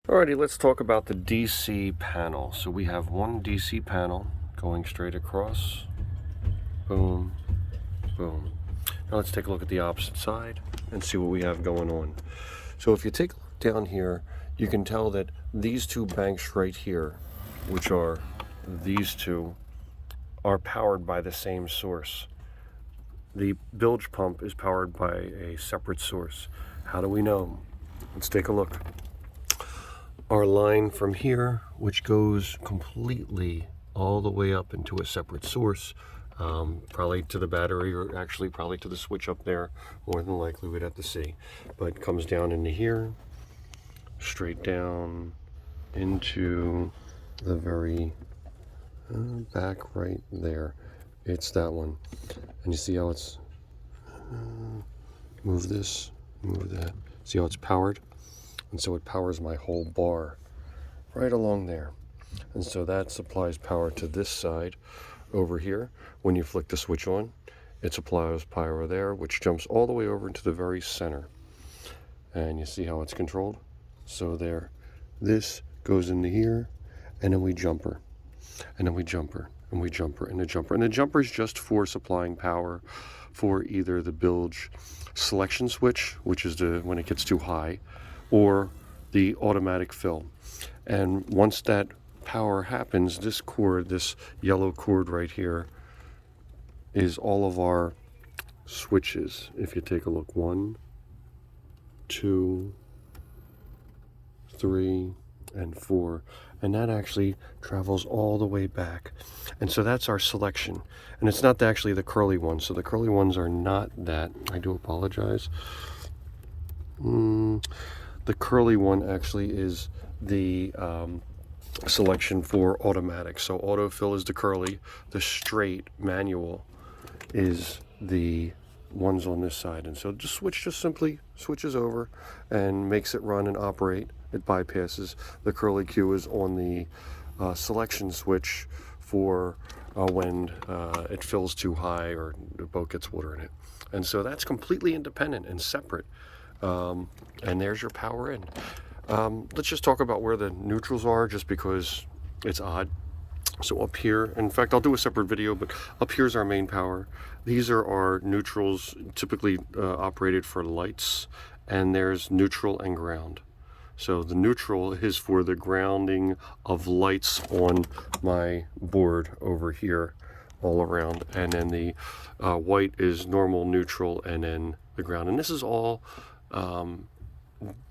Alrighty, let's talk about the DC panel. So we have one DC panel going straight across. Boom, boom. Now let's take a look at the opposite side and see what we have going on. So if you take a look down here, you can tell that these two banks right here, which are these two, are powered by the same source. The bilge pump is powered by a separate source. How do we know? Let's take a look. Our line from here, which goes completely all the way up into a separate source, probably to the battery, or actually probably to the switch up there, more than likely we'd have to see, but comes down into here, straight down into the very back right there. It's that one, and you see how it's move this, move that. See how it's powered? And so it powers my whole bar right along there. And so that supplies power to this side over here. When you flick the switch on, it supplies power there, which jumps all the way over into the very center. And you see how it's controlled? So there, this goes into here, and then we jumper, and then we jumper, and we jumper, and a jumper. And the jumper is just for supplying power for either the bilge selection switch, which is when it gets too high, or the automatic fill. And once that power happens, this cord, this yellow cord right here, is all of our switches. If you take a look, 1, 2, 3, and 4, and that actually travels all the way back. And so that's our selection, and it's not actually the curly ones. So the curly ones are not that. I do apologize. The curly one actually is the selection for automatic. So autofill is the curly, the straight manual is the ones on this side. And so just simply switches over and makes it run and operate. It bypasses. The curly Q is on the selection switch for when it fills too high or the boat gets water in it. And so that's completely independent and separate. And there's your power in. Let's just talk about where the neutrals are, just because it's odd. So up here, in fact, I'll do a separate video, but up here's our main power. These are our neutrals, typically operated for lights, and there's neutral and ground. So the neutral is for the grounding of lights on my board over here all around, and then the white is normal, neutral, and then the ground. And this is all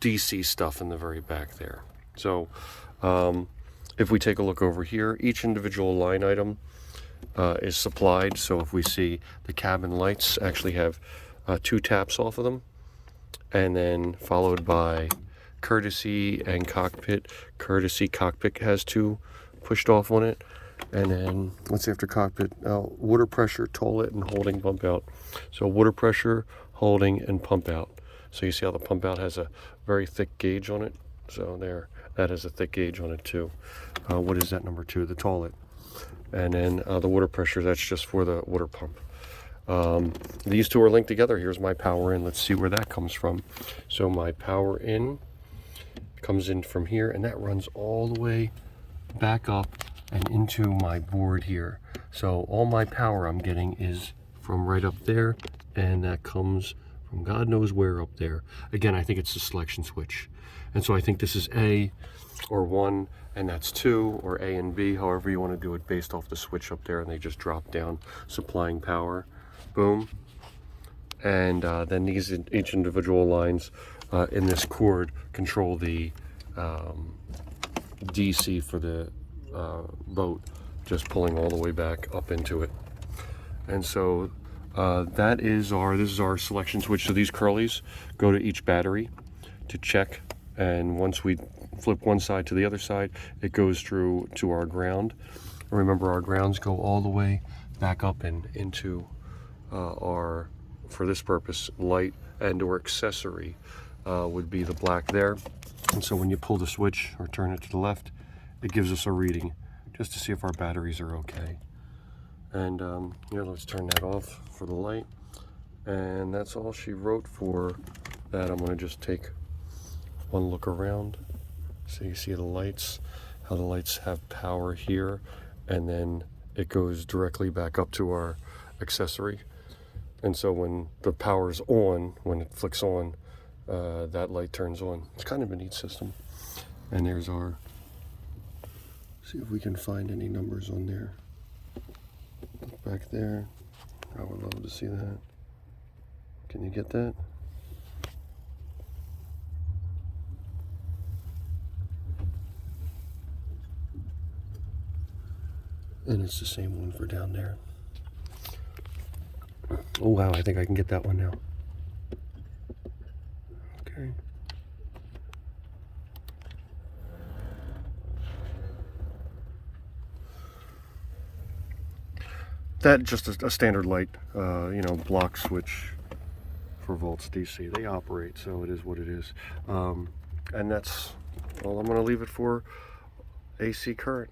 DC stuff in the very back there. So if we take a look over here, each individual line item is supplied. So if we see the cabin lights actually have 2 taps off of them, and then followed by courtesy and cockpit. Courtesy cockpit has 2 pushed off on it, and then what's after cockpit? Water pressure, toilet, and holding pump out. So water pressure, holding, and pump out. So you see how the pump out has a very thick gauge on it. So there, that has a thick gauge on it too. What is that number 2? The toilet. And then the water pressure, that's just for the water pump. These two are linked together. Here's my power in. Let's see where that comes from. So my power in comes in from here, and that runs all the way back up and into my board here. So all my power I'm getting is from right up there, and that comes from God knows where up there. Again, I think it's the selection switch. And so I think this is A or 1, and that's 2, or A and B, however you want to do it, based off the switch up there, and they just drop down, supplying power. Boom. And then these, each individual lines in this cord control the DC for the boat, just pulling all the way back up into it. And so this is our selection switch. So these curlies go to each battery to check, and once we flip one side to the other side, it goes through to our ground. And remember, our grounds go all the way back up and into our, for this purpose, light and or accessory would be the black there. And so when you pull the switch or turn it to the left, it gives us a reading just to see if our batteries are okay. And let's turn that off for the light. And that's all she wrote for that. I'm going to just take one look around So you see the lights, how the lights have power here, and then it goes directly back up to our accessory. And so when the power's on, when it flicks on, that light turns on. It's kind of a neat system. And there's our, see if we can find any numbers on there. Look back there. I would love to see that. Can you get that? And it's the same one for down there. Oh wow, I think I can get that one now. Okay. That just a standard light, you know, block switch for volts DC. They operate, so it is what it is. And that's all I'm going to leave it for AC current.